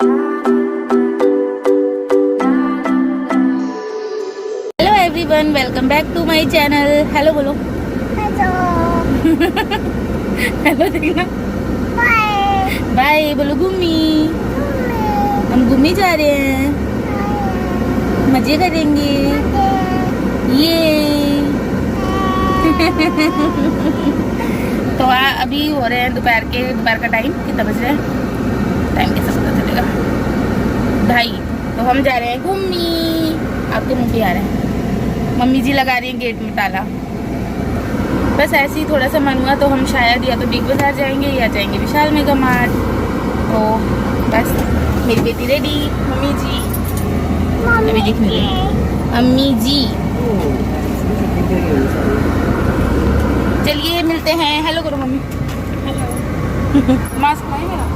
Hello everyone, welcome back to my channel. Hello बोलो। Hello. Hello देखना। Bye. Bye बोलो। घूमी। हम घूमी जा रहे हैं, मजे करेंगे ये। तो अभी हो रहे हैं दोपहर का टाइम। कितना बज रहा है? टाइम कैसे पता चलेगा? 2:30। तो हम जा रहे हैं घूमी। आपके मुंह पे आ रहे हैं। मम्मी जी लगा रही हैं गेट में ताला। बस ऐसे ही थोड़ा सा मन हुआ तो हम शायद या तो बिग बाजार जाएंगे या जाएंगे विशाल मेगा मार्ट। तो बस मेरी बेटी रेडी। मम्मी जी अभी दिखने लगी। मम्मी जी चलिए मिलते हैं। हेलो करो मम्मी। हेलो। मास्क है मेरा।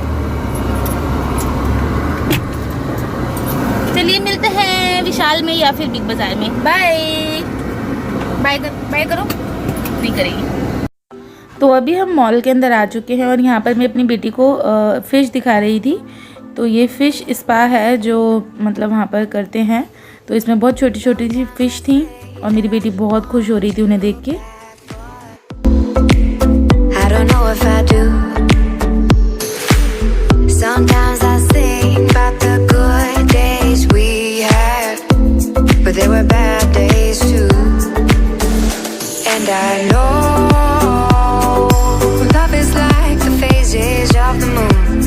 चलिए मिलते हैं विशाल में या फिर बिग बाजार में। बाय बाय करो। नहीं करेगी। तो अभी हम मॉल के अंदर आ चुके हैं और यहाँ पर मैं अपनी बेटी को फ़िश दिखा रही थी। तो ये फ़िश स्पा है जो मतलब वहाँ पर करते हैं। तो इसमें बहुत छोटी छोटी सी फ़िश थी और मेरी बेटी बहुत खुश हो रही थी उन्हें देख के। I don't know if I do. Sometimes I think about the good days we had, but there were bad days too. And I know love is like the phases of the moon.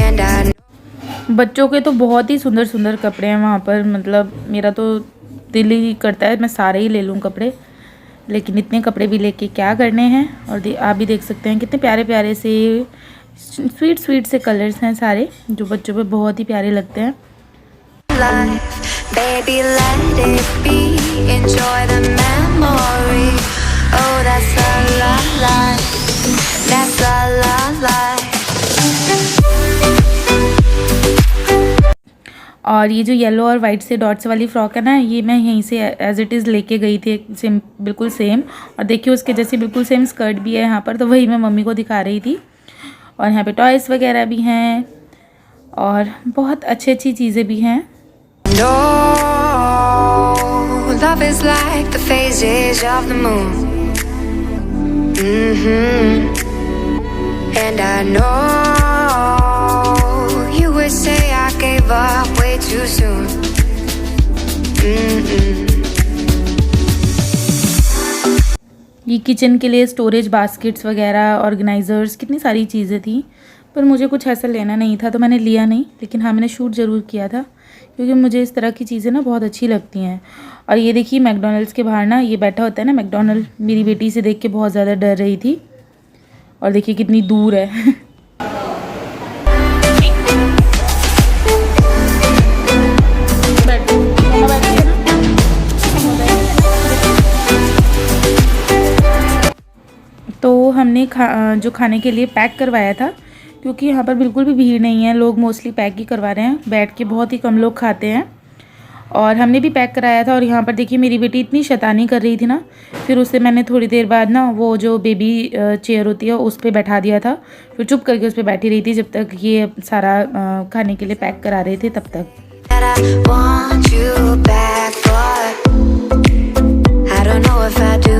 And I know बच्चों के तो बहुत ही सुंदर सुंदर कपड़े हैं वहाँ पर। मतलब मेरा तो दिल ही करता है मैं सारे ही ले लूँ कपड़े, लेकिन इतने कपड़े भी लेके क्या करने हैं। और आप भी देख सकते हैं कितने प्यारे प्यारे से स्वीट से कलर्स हैं सारे, जो बच्चों पे बहुत ही प्यारे लगते हैं। life, baby, let it be. Enjoy the memory. Oh, that's la la life. That's la la life. और ये जो येलो और वाइट से डॉट्स वाली फ्रॉक है ना, ये मैं यहीं से एज इट इज़ लेके गई थी, सेम बिल्कुल सेम। और देखिए उसके जैसी बिल्कुल सेम स्कर्ट भी है यहाँ पर, तो वही मैं मम्मी को दिखा रही थी। और यहाँ पे टॉयस वगैरह भी हैं और बहुत अच्छी चीज़ें भी हैं। No, love is like the phases of the moon. And I know you would say I gave up way too soon. ये किचन के लिए स्टोरेज बास्केट्स वगैरह, ऑर्गेनाइज़र्स, कितनी सारी चीज़ें थी। पर मुझे कुछ ऐसा लेना नहीं था तो मैंने लिया नहीं, लेकिन हाँ मैंने शूट ज़रूर किया था क्योंकि मुझे इस तरह की चीज़ें ना बहुत अच्छी लगती हैं। और ये देखिए मैकडॉनल्ड्स के बाहर ना ये बैठा होता है ना मैकडॉनल्ड, मेरी बेटी से देख के बहुत ज़्यादा डर रही थी। और देखिए कितनी दूर है। तो हमने जो खाने के लिए पैक करवाया था, क्योंकि यहाँ पर बिल्कुल भी भीड़ नहीं है, लोग मोस्टली पैक ही करवा रहे हैं, बैठ के बहुत ही कम लोग खाते हैं। और हमने भी पैक कराया था। और यहाँ पर देखिए मेरी बेटी इतनी शैतानी कर रही थी ना, फिर उसे मैंने थोड़ी देर बाद ना वो जो बेबी चेयर होती है उस पर बैठा दिया था। फिर चुप करके उस पर बैठी रही थी जब तक ये सारा खाने के लिए पैक करा रहे थे तब तक। That I want you back, but I don't know if I do.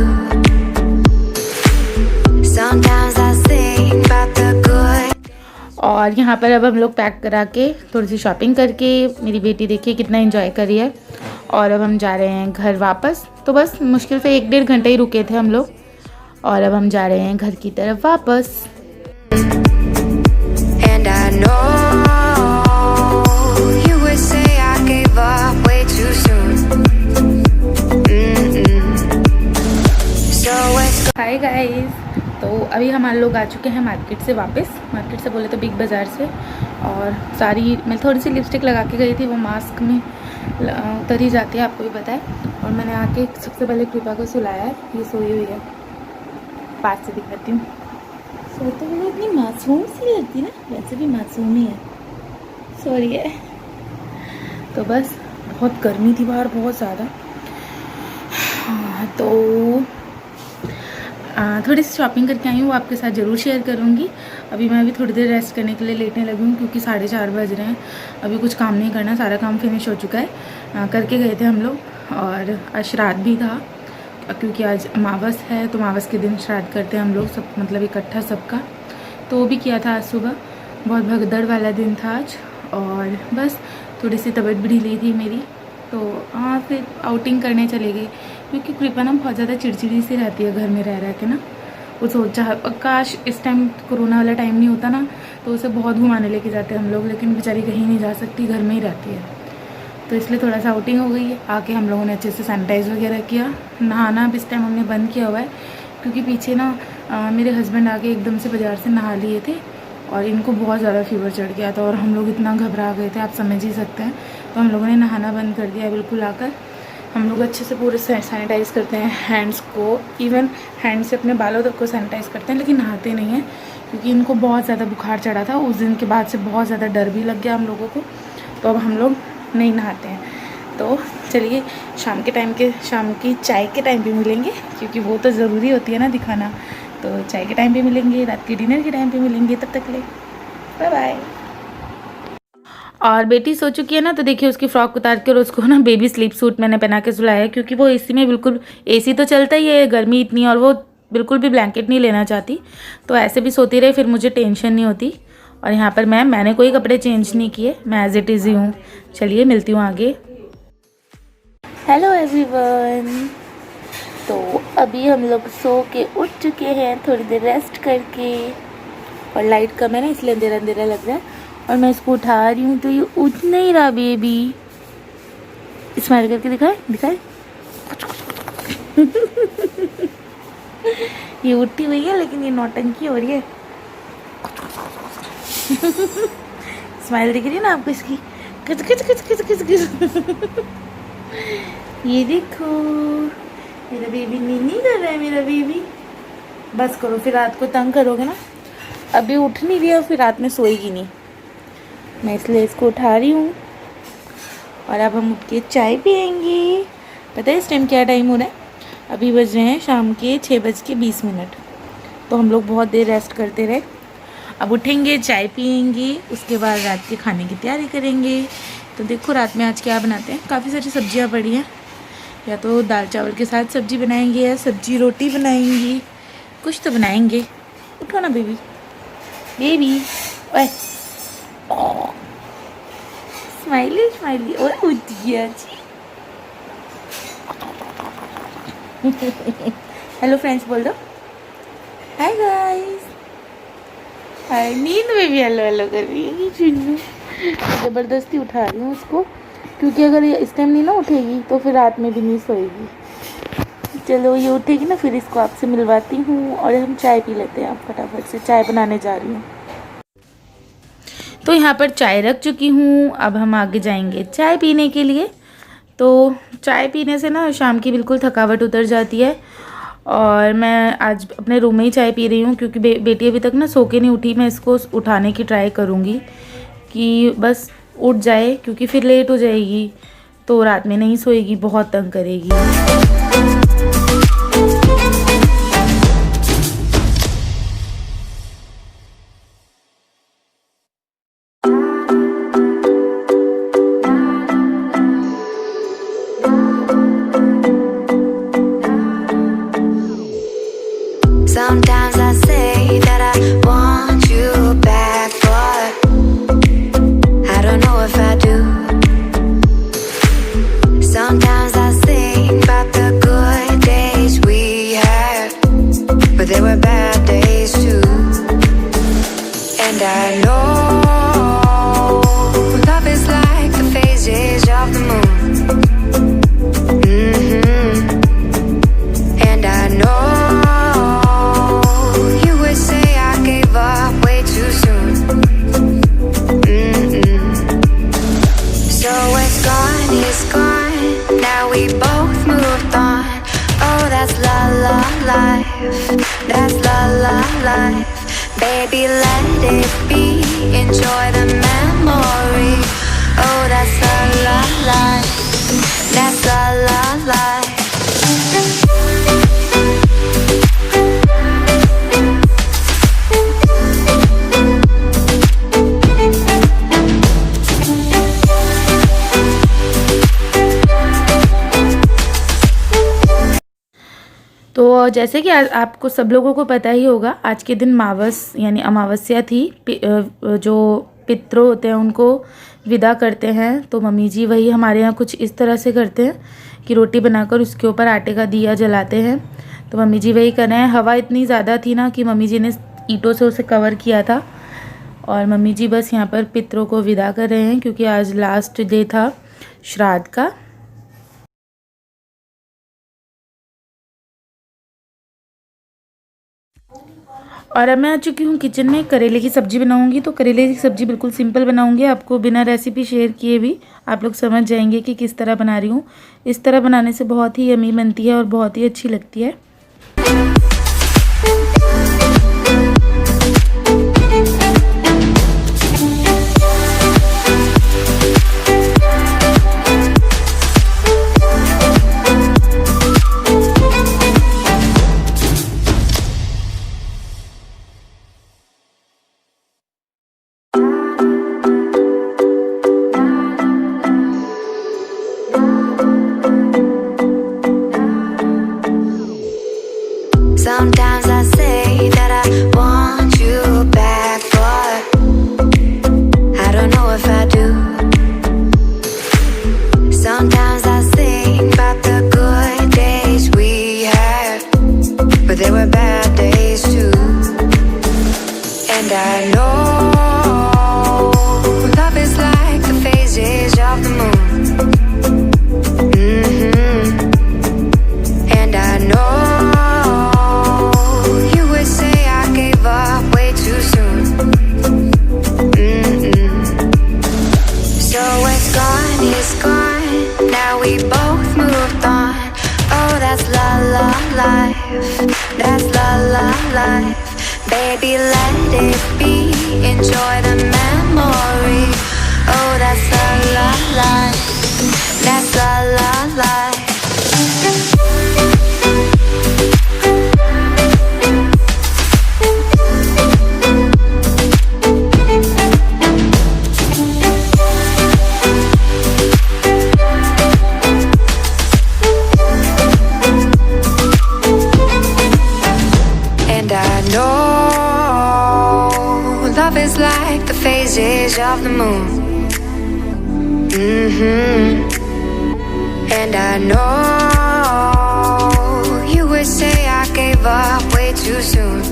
Sometimes I think about the good. और यहाँ पर अब हम लोग पैक करा के थोड़ी सी शॉपिंग करके मेरी बेटी देखिए कितना एंजॉय कर रही है। और अब हम जा रहे हैं घर वापस। तो बस मुश्किल से 1-1.5 घंटे ही रुके थे हम लोग और अब हम जा रहे हैं घर की तरफ वापस। And I know you would say I gave up way too soon. So it's hi guys, तो अभी हम लोग आ चुके हैं मार्केट से वापस। मार्केट से बोले तो बिग बाज़ार से। और सारी मैं थोड़ी सी लिपस्टिक लगा के गई थी, वो मास्क में उतर ही जाती है, आपको भी पता है। और मैंने आके सबसे पहले कृपा को सुलाया है, ये सोई हुई है। पास से दिखाती हूँ, सोते हुए इतनी मासूम सी लगती है ना, वैसे भी मासूम ही है, सॉरी है। तो बस बहुत गर्मी थी बाहर, बहुत ज़्यादा। तो थोड़ी सी शॉपिंग करके आई हूँ, वो आपके साथ ज़रूर शेयर करूँगी। अभी मैं थोड़ी देर रेस्ट करने के लिए लेटने लगी हूँ क्योंकि 4:30 बज रहे हैं। अभी कुछ काम नहीं करना, सारा काम फिनिश हो चुका है। करके गए थे हम लोग, और आज श्राद्ध भी था क्योंकि आज अमावस है, तो अमावस के दिन श्राद्ध करते हैं हम लोग सब, मतलब इकट्ठा सबका। तो वो भी किया था आज सुबह। बहुत भगदड़ वाला दिन था आज, और बस थोड़ी सी तबीयत भी ढीली थी मेरी, तो हाँ फिर आउटिंग करने चले गए क्योंकि कृपा ना बहुत ज़्यादा चिड़चिड़ी सी रहती है घर में रह के ना। वो सोचा काश इस टाइम कोरोना वाला टाइम नहीं होता ना, तो उसे बहुत घुमाने लेके जाते हैं हम लोग, लेकिन बेचारी कहीं नहीं जा सकती, घर में ही रहती है। तो इसलिए थोड़ा सा आउटिंग हो गई है। आके हम लोगों ने अच्छे से सैनिटाइज़ वगैरह किया। नहाना अब इस टाइम हमने बंद किया हुआ है क्योंकि पीछे ना मेरे हस्बैंड आके एकदम से बाज़ार से नहा लिए थे और इनको बहुत ज़्यादा फीवर चढ़ गया था, और हम लोग इतना घबरा गए थे, आप समझ ही सकते हैं। तो हम लोगों ने नहाना बंद कर दिया बिल्कुल। आकर हम लोग अच्छे से पूरे सैनिटाइज़ करते हैं हैंड्स को, इवन हैंड से अपने बालों तक को सैनिटाइज़ करते हैं, लेकिन नहाते नहीं हैं क्योंकि इनको बहुत ज़्यादा बुखार चढ़ा था। उस दिन के बाद से बहुत ज़्यादा डर भी लग गया हम लोगों को, तो अब हम लोग नहीं नहाते हैं। तो चलिए शाम की चाय के टाइम पे मिलेंगे, क्योंकि वो तो ज़रूरी होती है ना दिखाना। तो चाय के टाइम पे मिलेंगे, रात के डिनर के टाइम पे मिलेंगे, तब तक ले बाय बाय। और बेटी सो चुकी है ना, तो देखिए उसकी फ्रॉक उतार के और उसको ना बेबी स्लीप सूट मैंने पहना के सुलाया है, क्योंकि वो एसी में बिल्कुल, एसी तो चलता ही है, गर्मी इतनी, और वो बिल्कुल भी ब्लैंकेट नहीं लेना चाहती, तो ऐसे भी सोती रहे, फिर मुझे टेंशन नहीं होती। और यहाँ पर मैंने कोई कपड़े चेंज नहीं किए, मैं एज इट इज़ ही हूँ। चलिए मिलती हूँ आगे। हेलो एवरीवन, तो अभी हम लोग सो के उठ चुके हैं, थोड़ी देर रेस्ट करके, और लाइट कम है ना इसलिए अंधेरा अंधेरा लग रहा है, और मैं इसको उठा रही हूँ तो ये उठ नहीं रहा। बेबी स्माइल करके दिखाए ये उठी हुई है लेकिन ये नौटंकी हो रही है। स्माइल दिख रही है ना आपको इसकी, किच किच किच किच किच किच। ये देखो मेरा बेबी नीनी कर रहा है, मेरा बेबी। बस करो, फिर रात को तंग करोगे ना। अभी उठ नहीं रही है, फिर रात में सोएगी नहीं, मैं इसलिए इसको उठा रही हूँ। और अब हम उठ के चाय पियेंगे। पता है इस टाइम क्या टाइम हो रहा है? अभी बज रहे हैं शाम के 6:20। तो हम लोग बहुत देर रेस्ट करते रहे, अब उठेंगे, चाय पियेंगे, उसके बाद रात के खाने की तैयारी करेंगे। तो देखो रात में आज क्या बनाते हैं। काफ़ी सारी सब्जियां पड़ी हैं, या तो दाल चावल के साथ सब्जी बनाएंगे या सब्जी रोटी बनाएंगी, कुछ तो बनाएंगे। उठो ना बेबी, बेबी ओए, स्माइली स्माइली, और उठ गया जी। हेलो फ्रेंड्स बोल दो, हाय गाइस। हाय, नींद में भी हेलो हेलो कर रही है चुन्नू। ज़बरदस्ती उठा रही हूँ उसको, क्योंकि अगर ये इस टाइम नहीं ना उठेगी तो फिर रात में भी नहीं सोएगी। चलो ये उठेगी ना, फिर इसको आपसे मिलवाती हूँ और हम चाय पी लेते हैं। आप फटाफट से चाय बनाने जा रही हूँ। तो यहाँ पर चाय रख चुकी हूँ, अब हम आगे जाएंगे चाय पीने के लिए। तो चाय पीने से ना शाम की बिल्कुल थकावट उतर जाती है, और मैं आज अपने रूम में ही चाय पी रही हूँ क्योंकि बेटी अभी तक ना सो के नहीं उठी। मैं इसको उठाने की ट्राई करूँगी कि बस उठ जाए, क्योंकि फिर लेट हो जाएगी तो रात में नहीं सोएगी, बहुत तंग करेगी। Sometimes I say that I want you back, but I don't know if I do. Sometimes I think about the good days we had, but there were bad days too. And I know love is like the phases of the moon. And I know that's la la life. Baby, let it be. Enjoy the memory. Oh, that's la la life. That's la la life. तो जैसे कि आपको सब लोगों को पता ही होगा, आज के दिन मावस यानी अमावस्या थी। जो पितृ होते हैं उनको विदा करते हैं। तो मम्मी जी वही हमारे यहाँ कुछ इस तरह से करते हैं कि रोटी बनाकर उसके ऊपर आटे का दिया जलाते हैं। तो मम्मी जी वही कर रहे हैं। हवा इतनी ज़्यादा थी ना कि मम्मी जी ने ईंटों से उसे कवर किया था। और मम्मी जी बस यहाँ पर पितरों को विदा कर रहे हैं क्योंकि आज लास्ट डे था श्राद्ध का। और अब मैं आ चुकी हूँ किचन में। करेले की सब्ज़ी बनाऊँगी। तो करेले की सब्ज़ी बिल्कुल सिंपल बनाऊँगी, आपको बिना रेसिपी शेयर किए भी आप लोग समझ जाएंगे कि किस तरह बना रही हूँ। इस तरह बनाने से बहुत ही यमी बनती है और बहुत ही अच्छी लगती है। Sometimes I say that I want you back, but I don't know if I do. Sometimes I think about the good days we had, but there were bad days too. And I know love is like the phases of the moon. And I know we both moved on. Oh, that's la la life. That's la la life. Baby, let it be. Enjoy the memory. Oh, that's la la life. That's la la life. Like the phases of the moon. And I know you would say I gave up way too soon.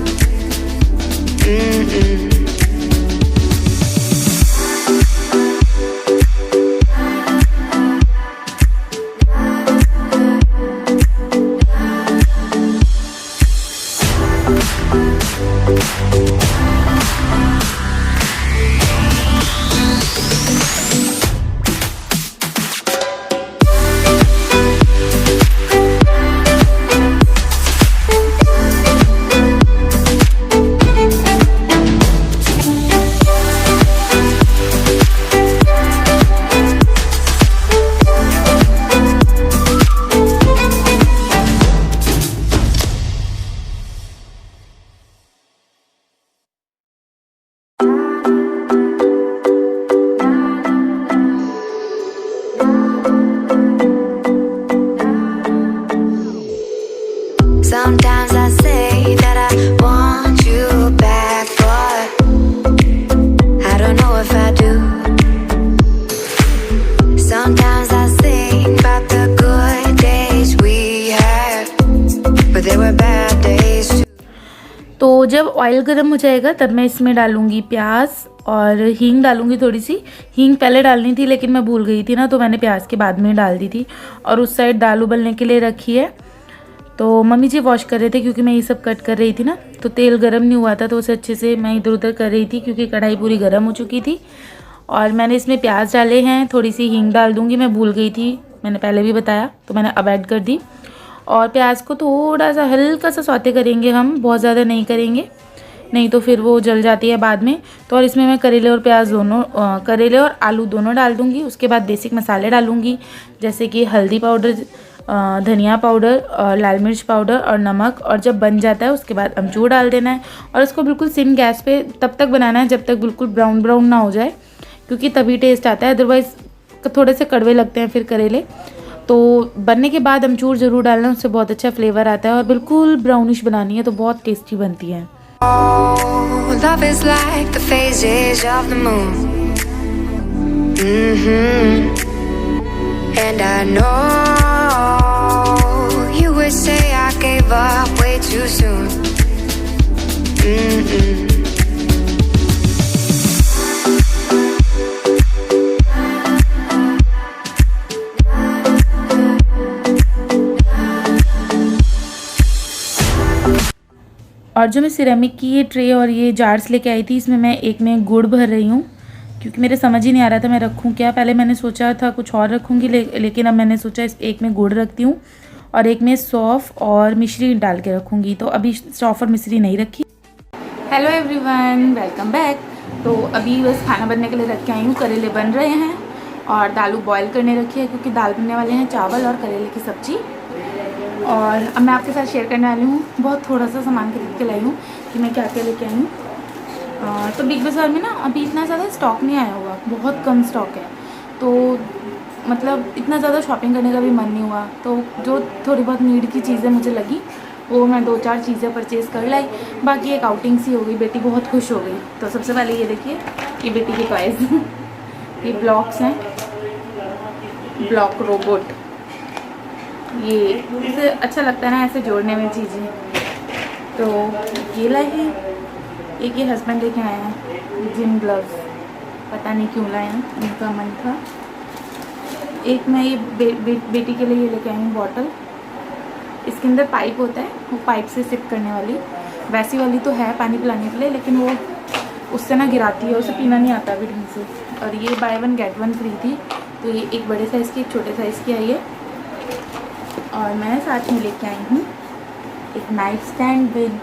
Sometimes I say that I want you back, but I don't know if I do. Sometimes I think about the good days we had, but there were bad days too. तो जब oil गर्म हो जाएगा तब मैं इसमें डालूंगी प्याज और हींग डालूंगी। थोड़ी सी हींग पहले डालनी थी लेकिन मैं भूल गई थी ना, तो मैंने प्याज के बाद में डाल दी थी। और उस साइड दाल उबलने के लिए रखी है। तो मम्मी जी वॉश कर रहे थे क्योंकि मैं ये सब कट कर रही थी ना, तो तेल गरम नहीं हुआ था तो उसे अच्छे से मैं इधर उधर कर रही थी क्योंकि कढ़ाई पूरी गर्म हो चुकी थी। और मैंने इसमें प्याज डाले हैं, थोड़ी सी हींग डाल दूँगी, मैं भूल गई थी, मैंने पहले भी बताया तो मैंने अब ऐड कर दी। और प्याज को थोड़ा सा हल्का सा सौते करेंगे हम, बहुत ज़्यादा नहीं करेंगे, नहीं तो फिर वो जल जाती है बाद में। तो और इसमें मैं करेले और प्याज दोनों करेले और आलू दोनों डाल दूँगी। उसके बाद बेसिक मसाले डालूँगी जैसे कि हल्दी पाउडर, धनिया पाउडर, लाल मिर्च पाउडर और नमक। और जब बन जाता है उसके बाद अमचूर डाल देना है और इसको बिल्कुल सिम गैस पे तब तक बनाना है जब तक बिल्कुल ब्राउन ब्राउन ना हो जाए, क्योंकि तभी टेस्ट आता है, अदरवाइज़ थोड़े से कड़वे लगते हैं फिर करेले। तो बनने के बाद अमचूर ज़रूर डालना, उससे बहुत अच्छा फ्लेवर आता है। और बिल्कुल ब्राउनिश बनानी है तो बहुत टेस्टी बनती है। Oh, love is like the phases of the moon. And I know you would say I gave up way too soon. और जो मैं सिरेमिक की ये ट्रे और ये जार्स लेके आई थी, इसमें मैं एक में गुड़ भर रही हूँ, क्योंकि मेरे समझ ही नहीं आ रहा था मैं रखूँ क्या। पहले मैंने सोचा था कुछ और रखूँगी, लेकिन अब मैंने सोचा इस एक में गुड़ रखती हूँ और एक में सौंफ और मिश्री डाल के रखूँगी। तो अभी सौंफ और मिश्री नहीं रखी। Hello everyone, welcome back. तो अभी बस खाना बनने के लिए रख के आई हूँ। करेले बन रहे हैं और दाल बॉयल करने रखी है, क्योंकि दाल बनने वाले हैं, चावल और करेले की सब्ज़ी। और अब मैं आपके साथ शेयर करने वाली हूँ, बहुत थोड़ा सा सामान खरीद के लाई हूँ कि मैं क्या क्या लेके आई हूँ। तो बिग बाज़ार में ना अभी इतना ज़्यादा स्टॉक नहीं आया हुआ, बहुत कम स्टॉक है। तो मतलब इतना ज़्यादा शॉपिंग करने का भी मन नहीं हुआ। तो जो थोड़ी बहुत नीड की चीज़ें मुझे लगी वो मैं 2-4 चीज़ें परचेज़ कर लाई। बाकी एक आउटिंग सी हो गई, बेटी बहुत खुश हो गई। तो सबसे पहले ये देखिए, ये बेटी के टॉयज़ ये ब्लॉक्स हैं, ब्लॉक रोबोट। ये इसे अच्छा लगता है ना ऐसे जोड़ने में चीज़ें। तो ये लाए हैं। एक ये हस्बैंड लेके आए हैं जिम ग्लव्स, पता नहीं क्यों लाए हैं, उनका मन था। एक मैं ये बेटी के लिए ये लेके आई हूँ बॉटल। इसके अंदर पाइप होता है, वो पाइप से सिप करने वाली। वैसी वाली तो है पानी पिलाने के लिए, लेकिन वो उससे ना गिराती है, उसे पीना नहीं आता अभी ढंग से। और ये बाय 1 गेट 1 फ्री थी। तो ये एक बड़े साइज़ की, एक छोटे साइज़ की आई है। और मैं साथ में लेके आई हूँ एक नाइफ स्टैंड विद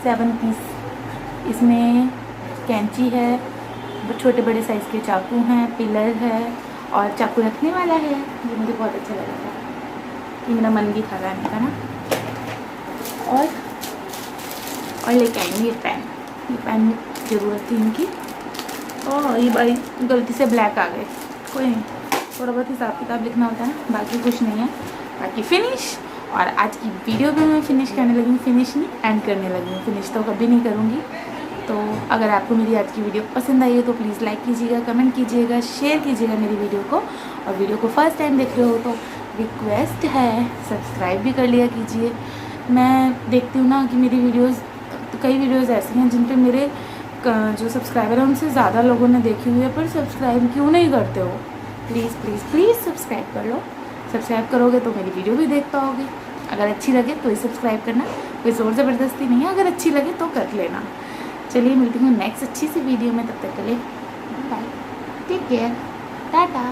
7 पीस। इसमें कैंची है, छोटे बड़े साइज़ के चाकू हैं, पिलर है और चाकू रखने वाला है। ये मुझे बहुत अच्छा लगा था, ये मेरा मन भी था लाने का ना। और लेके आई हूँ ये पेन ज़रूरत थी इनकी। और ये भाई गलती से ब्लैक आ गए, कोई नहीं, थोड़ा बहुत हिसाब किताब लिखना होता है ना, बाकी कुछ नहीं है। बाकी फिनिश। और आज की वीडियो भी मैं फिनिश करने लगी हूँ, फिनिश नहीं एंड करने लगी हूँ, फिनिश तो कभी नहीं करूँगी। तो अगर आपको मेरी आज की वीडियो पसंद आई है तो प्लीज़ लाइक कीजिएगा, कमेंट कीजिएगा, शेयर कीजिएगा मेरी वीडियो को। और वीडियो को फर्स्ट टाइम देख रहे हो तो रिक्वेस्ट है सब्सक्राइब भी कर लिया कीजिए। मैं देखती हूँ ना कि मेरी वीडियोज़, कई वीडियोज़ ऐसी हैं जिन पर मेरे जो सब्सक्राइबर हैं उनसे ज़्यादा लोगों ने देखी हुई है, पर सब्सक्राइब क्यों नहीं करते हो। प्लीज़ प्लीज़ प्लीज़ सब्सक्राइब कर लो। सब्सक्राइब करोगे तो मेरी वीडियो भी देख पाओगे। अगर अच्छी लगे तो ही सब्सक्राइब करना, कोई ज़ोर ज़बरदस्ती नहीं है, अगर अच्छी लगे तो कर लेना। चलिए मिलती हूँ नेक्स्ट अच्छी सी वीडियो में, तब तक के लिए बाय, टेक केयर, टाटा।